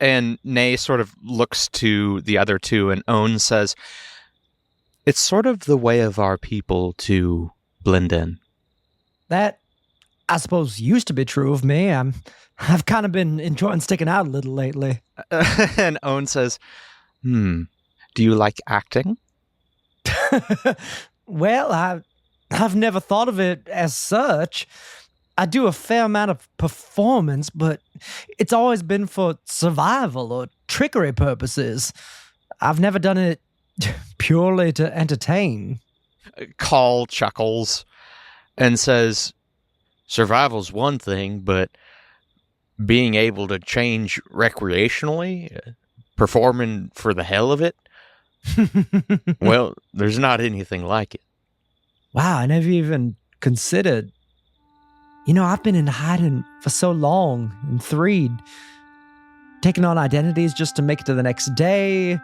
and Nay sort of looks to the other two, and Owen says, it's sort of the way of our people to blend in. That, I suppose, used to be true of me. I've kind of been enjoying sticking out a little lately. And Owen says, do you like acting? Well, I've never thought of it as such. I do a fair amount of performance, but it's always been for survival or trickery purposes. I've never done it purely to entertain. Call chuckles and says, survival's one thing, but being able to change recreationally, performing for the hell of it, well, there's not anything like it. Wow, I never even considered. I've been in hiding for so long in Threed, taking on identities just to make it to the next day.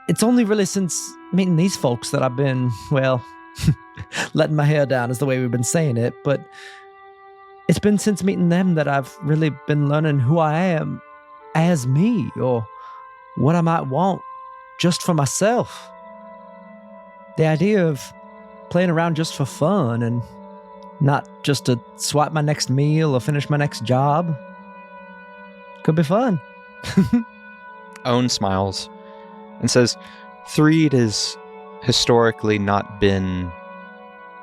It's only really since meeting these folks that I've been, well, letting my hair down is the way we've been saying it, but it's been since meeting them that I've really been learning who I am as me, or what I might want just for myself. The idea of playing around just for fun and not just to swipe my next meal or finish my next job could be fun. Owen smiles and says, Threed has historically not been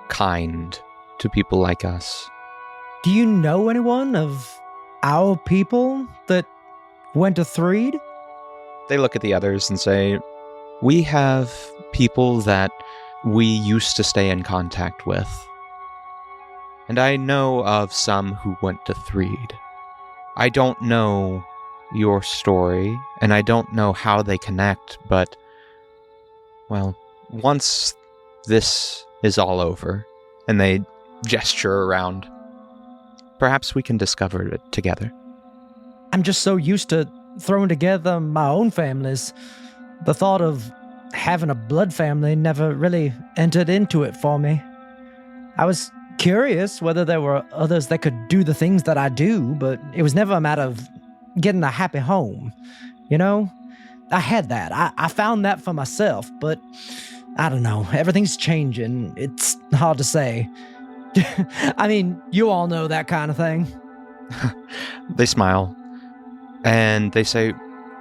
kind to people like us. Do you know anyone of our people that went to Threed? They look at the others and say, we have people that we used to stay in contact with. And I know of some who went to Threed. I don't know your story, and I don't know how they connect, but, well, once this is all over, and they gesture around, perhaps we can discover it together. I'm just so used to throwing together my own families. The thought of having a blood family never really entered into it for me. I was curious whether there were others that could do the things that I do, but it was never a matter of getting a happy home. I had that. I found that for myself, but I don't know. Everything's changing. It's hard to say. I mean, you all know that kind of thing. They smile, and they say,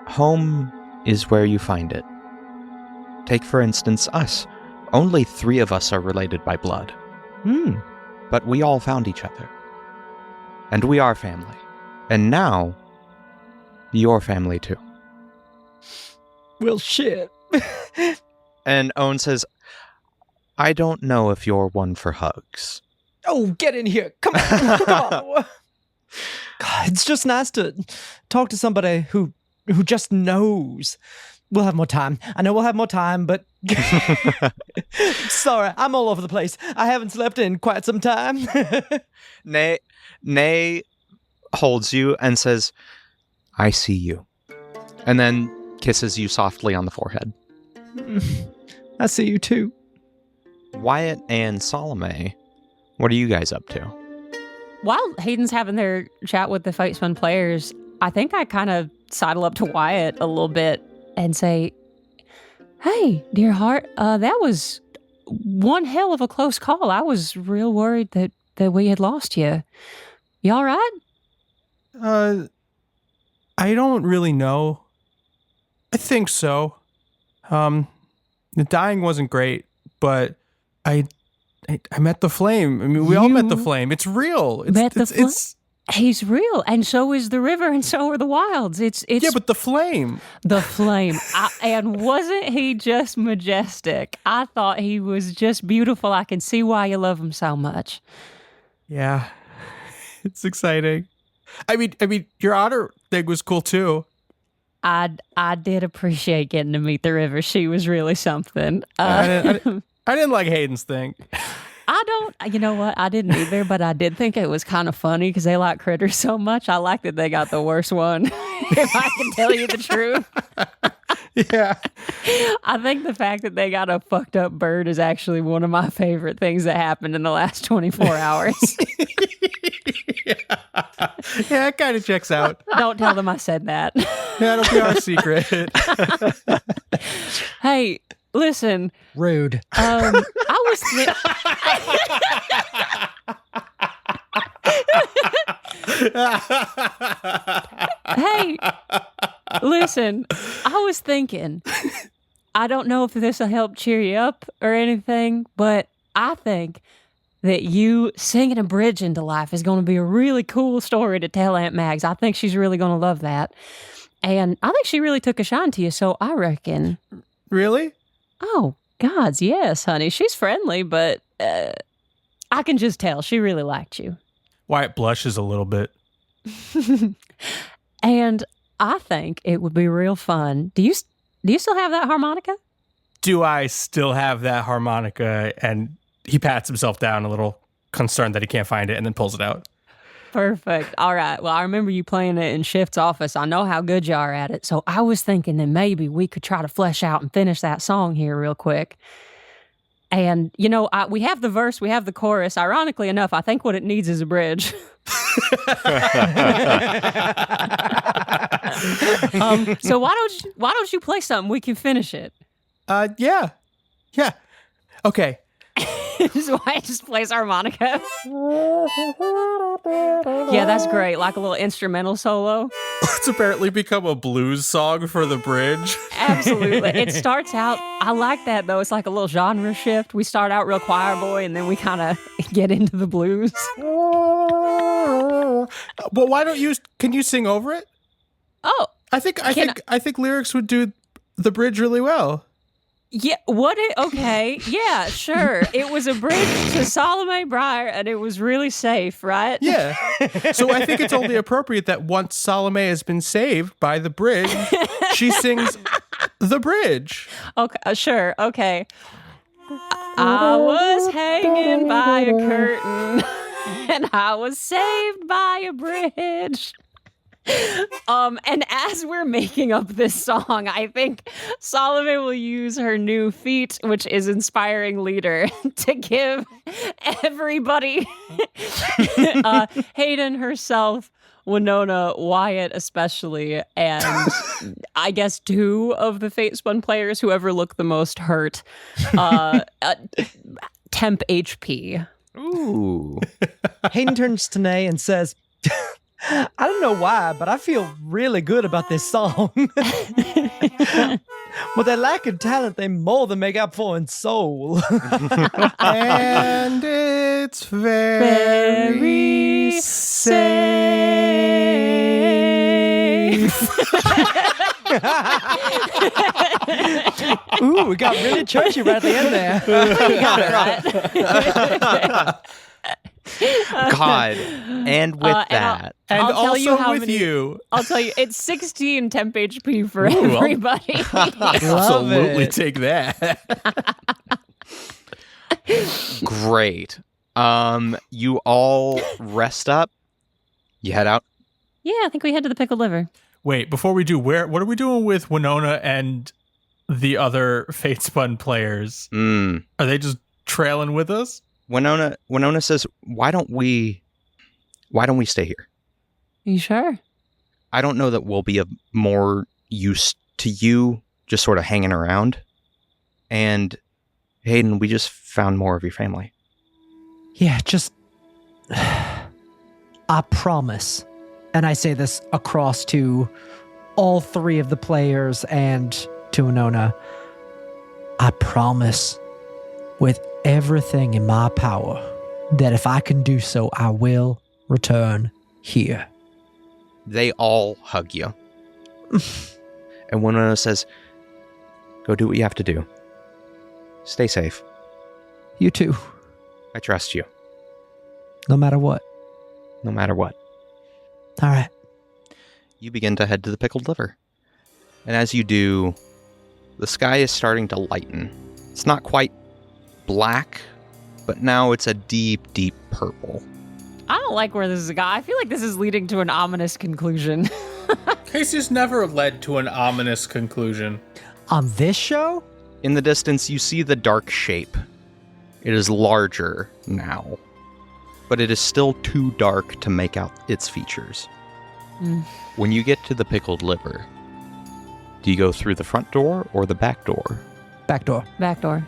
home is where you find it. Take, for instance, us. Only 3 of us are related by blood. But we all found each other. And we are family. And now, you're family too. Well, shit. And Owen says, I don't know if you're one for hugs. Oh, get in here. Come on. Come on. God, it's just nice to talk to somebody who just knows. We'll have more time. I know we'll have more time, but sorry, I'm all over the place. I haven't slept in quite some time. Nay holds you and says, I see you. And then kisses you softly on the forehead. I see you too. Wyatt and Salome, what are you guys up to? While Hayden's having their chat with the Fight Spun players, I think I kind of sidle up to Wyatt a little bit and say, hey, dear heart, that was one hell of a close call. I was real worried that we had lost you. You all right? I don't really know. I think so. The dying wasn't great, but I met the flame. I mean, we all met the flame. It's real. It's He's real, and so is the river, and so are the wilds. It's yeah, but the flame. The flame. And wasn't he just majestic? I thought he was just beautiful. I can see why you love him so much. Yeah, it's exciting. I mean, your otter thing was cool too. I did appreciate getting to meet the river. She was really something. I didn't like Hayden's thing. You know what? I didn't either, but I did think it was kind of funny because they like critters so much. I like that they got the worst one, if I can tell you the truth. Yeah. I think the fact that they got a fucked up bird is actually one of my favorite things that happened in the last 24 hours. Yeah, it kind of checks out. Don't tell them I said that. Yeah, it'll be our secret. Hey, listen. Rude. I was Hey, listen. I was thinking, I don't know if this will help cheer you up or anything, but I think that you singing a bridge into life is going to be a really cool story to tell Aunt Mags. I think she's really going to love that. And I think she really took a shine to you, so I reckon. Really? Oh, gods, yes, honey. She's friendly, but I can just tell she really liked you. Wyatt blushes a little bit. And I think it would be real fun. Do you still have that harmonica? Do I still have that harmonica? And he pats himself down, a little concerned that he can't find it, and then pulls it out. Perfect. All right. Well, I remember you playing it in Shift's office. I know how good you are at it. So I was thinking that maybe we could try to flesh out and finish that song here real quick. And, we have the verse, we have the chorus. Ironically enough, I think what it needs is a bridge. So why don't you play something? We can finish it. Yeah. Okay. So Wyatt just plays harmonica. Yeah, that's great. Like a little instrumental solo. It's apparently become a blues song for the bridge. Absolutely. It starts out, I like that though. It's like a little genre shift. We start out real choir boy and then we kind of get into the blues. Well, can you sing over it? Oh. I think lyrics would do the bridge really well. Yeah, okay, yeah, sure. It was a bridge to Salome Briar, and it was really safe, right? Yeah. So I think it's only appropriate that once Salome has been saved by the bridge, she sings the bridge. Okay, sure, okay. I was hanging by a curtain, and I was saved by a bridge. And as we're making up this song, I think Salome will use her new feat, which is inspiring leader, to give everybody, Hayden herself, Winona, Wyatt especially, and I guess 2 of the Fate Spun players, whoever look the most hurt, temp HP. Ooh. Hayden turns to Nay and says, I don't know why, but I feel really good about this song. But their lack of talent, they more than make up for in soul. And it's very safe. Ooh, we got really churchy right at the end there. You got it right. God, and with that. And I'll tell also you how with many, you. I'll tell you, it's 16 temp HP for everybody. Absolutely take that. Great. You all rest up. You head out. Yeah, I think we head to the Pickled Liver. Wait, before we do, what are we doing with Winona and the other Fate Spun players? Are they just trailing with us? Winona says, why don't we stay here? You sure? I don't know that we'll be of more use to you just sort of hanging around. And Hayden, we just found more of your family. Yeah, just... I promise. And I say this across to all 3 of the players and to Winona. I promise with everything in my power that if I can do so, I will return here. They all hug you. And Winona says, go do what you have to do. Stay safe. You too. I trust you. No matter what. No matter what. All right. You begin to head to the Pickled Liver. And as you do, the sky is starting to lighten. It's not quite black, but now it's a deep, deep purple. I don't like where this is going. I feel like this is leading to an ominous conclusion. Casey's never led to an ominous conclusion. On this show? In the distance, you see the dark shape. It is larger now, but it is still too dark to make out its features. When you get to the Pickled Liver, do you go through the front door or the back door? Back door. Back door.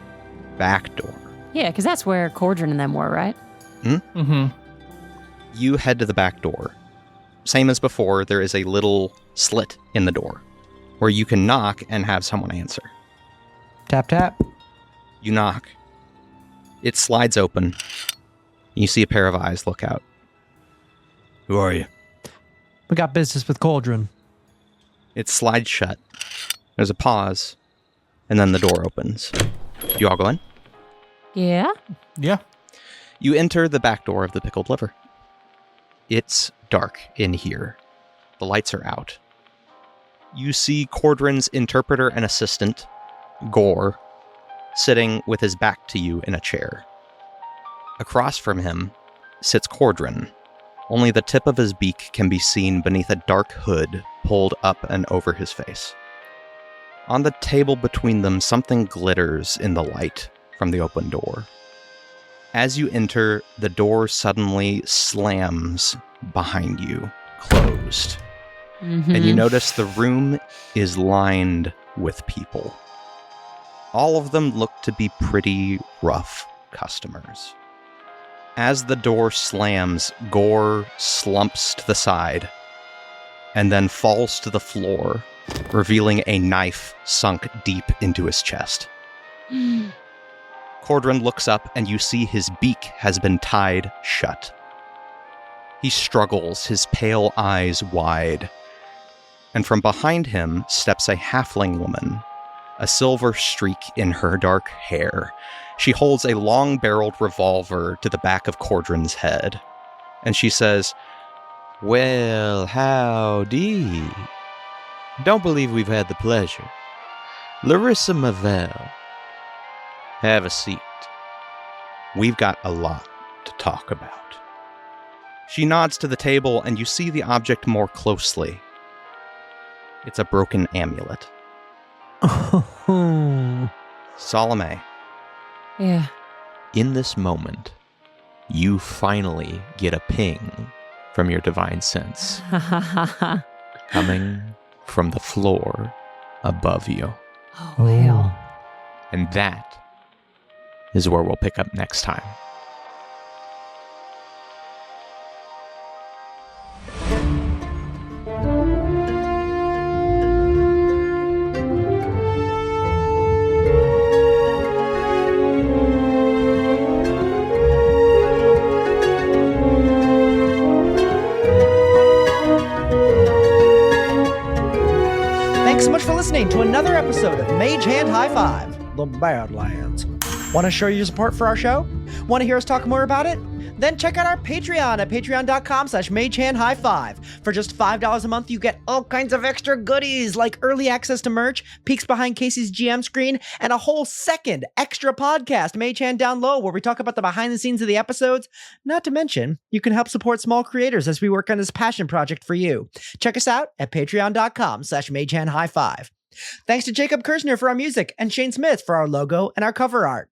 Back door. Yeah, because that's where Cordrin and them were, right? Mm-hmm. You head to the back door. Same as before, there is a little slit in the door where you can knock and have someone answer. Tap, tap. You knock. It slides open. You see a pair of eyes look out. Who are you? We got business with Cauldron. It slides shut. There's a pause, and then the door opens. You all go in? Yeah? Yeah. You enter the back door of the Pickled Liver. It's dark in here. The lights are out. You see Cordrin's interpreter and assistant, Gore, sitting with his back to you in a chair. Across from him sits Cordrin. Only the tip of his beak can be seen beneath a dark hood pulled up and over his face. On the table between them, something glitters in the light from the open door. As you enter, the door suddenly slams behind you, closed. And you notice the room is lined with people. All of them look to be pretty rough customers. As the door slams, Gore slumps to the side and then falls to the floor, revealing a knife sunk deep into his chest. Cordrin looks up and you see his beak has been tied shut. He struggles, his pale eyes wide. And from behind him steps a halfling woman, a silver streak in her dark hair. She holds a long-barreled revolver to the back of Cordrin's head. And she says, "Well, howdy. Don't believe we've had the pleasure. Larissa Mavel, have a seat. We've got a lot to talk about." She nods to the table and you see the object more closely. It's a broken amulet. Salome. Yeah. In this moment, you finally get a ping from your divine sense coming from the floor above you. Oh, hell. And that is where we'll pick up next time. Thanks so much for listening to another episode of Mage Hand High Five, the Badlands. Want to show your support for our show? Want to hear us talk more about it? Then check out our Patreon at patreon.com/magehandhighfive. For just $5 a month, you get all kinds of extra goodies like early access to merch, peeks behind Casey's GM screen, and a whole second extra podcast, Mage Hand Down Low, where we talk about the behind the scenes of the episodes. Not to mention, you can help support small creators as we work on this passion project for you. Check us out at patreon.com/magehandhighfive. Thanks to Jacob Kirsner for our music and Shane Smith for our logo and our cover art.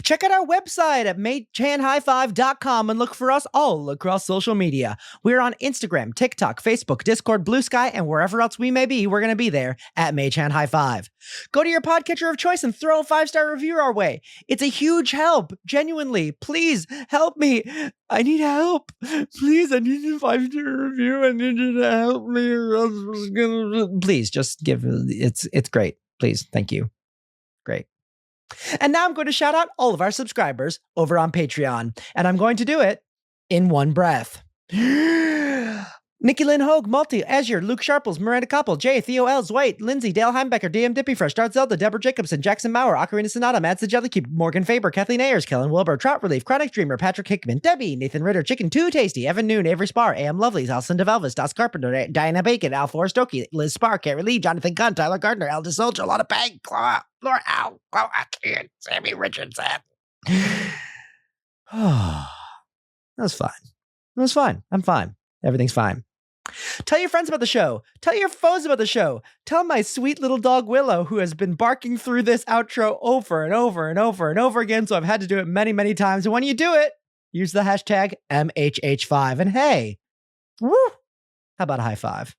Check out our website at magehandhighfive.com and look for us all across social media. We're on Instagram, TikTok, Facebook, Discord, Blue Sky, and wherever else we may be, we're going to be there at Mage Hand High Five. Go to your podcatcher of choice and throw a 5-star review our way. It's a huge help. Genuinely, please help me. I need help. Please, I need a 5-star review. I need you to help me. Or else it's gonna... Please, just give it's great. Please, thank you. Great. And now I'm going to shout out all of our subscribers over on Patreon. And I'm going to do it in one breath. Nikki Lynn Hogue, Multi, Azure, Luke Sharples, Miranda Koppel, Jay, Theo L, White, Lindsay, Dale Heimbecker, DM Dippyfresh, Dart Zelda, Deborah Jacobson, Jackson Maurer, Ocarina Sonata, Mads the Jellykeep, Morgan Faber, Kathleen Ayers, Kellen Wilbur, Trout Relief, Chronic Dreamer, Patrick Hickman, Debbie, Nathan Ritter, Chicken Too Tasty, Evan Noon, Avery Spar, AM Lovelies, Alison DeVelvis, Das Carpenter, Diana Bacon, Al Forrest Oakey, Liz Spar, Carrie Lee, Jonathan Gunn, Tyler Gardner, Aldous Soldier, Lotta Peg, Laura Al, Kid, Sammy Richardson. That was fine. It was fine. I'm fine. Everything's fine. Tell your friends about the show. Tell your foes about the show. Tell my sweet little dog Willow, who has been barking through this outro over and over and over and over again, so I've had to do it many, many times. And when you do it, use the hashtag MHH5. And hey, woo, how about a high five?